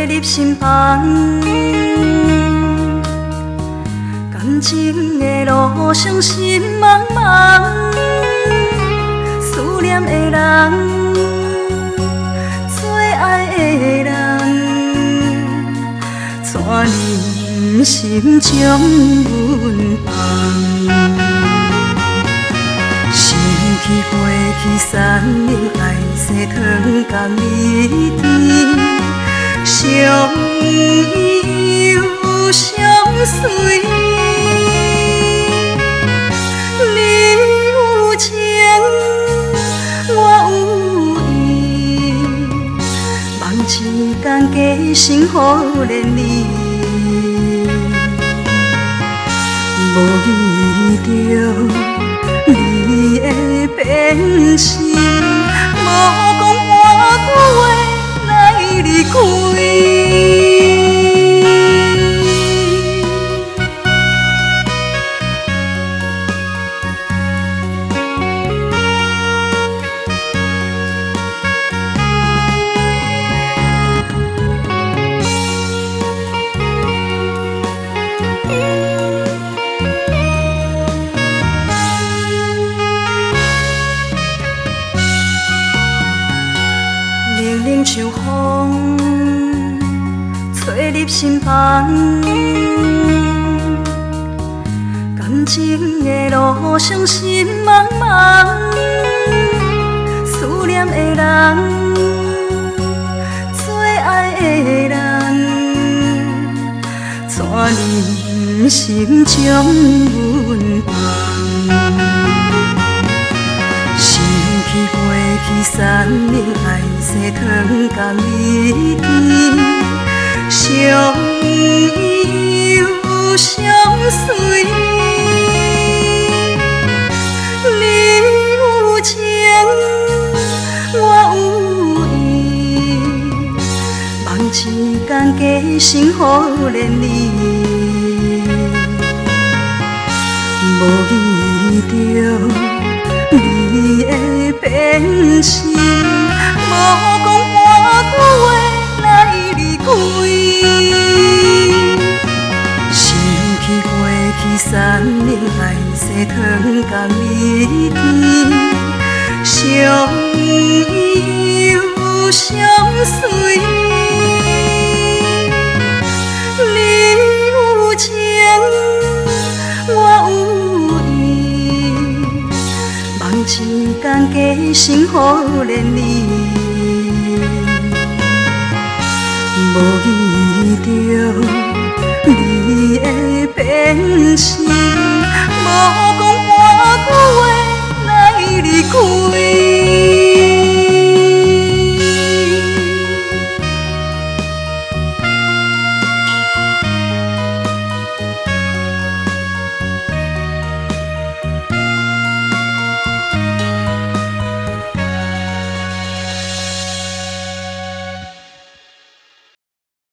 入心房。感情的路上心茫茫，思念的人，最爱的人，怎忍心将阮放？想起过去山盟海誓，糖甲蜜甜，相依又相随。你有情，我有意，望一天加心互连理。无遇着你的变心，无讲半句话来离开。冷冷秋风，吹入心房。感情的路上心茫茫，思念的人，最爱的人，怎忍心将阮放？想起过去山盟海誓，糖甲蜜甜，相依又相随。你有情，我有意，望一天加心互连理。无遇着你的变心，无讲半句话来离开。想起过去山盟海誓，糖甲蜜甜，相依又相随。你有情，我有意，望一天加心互连理。无遇着你的变心。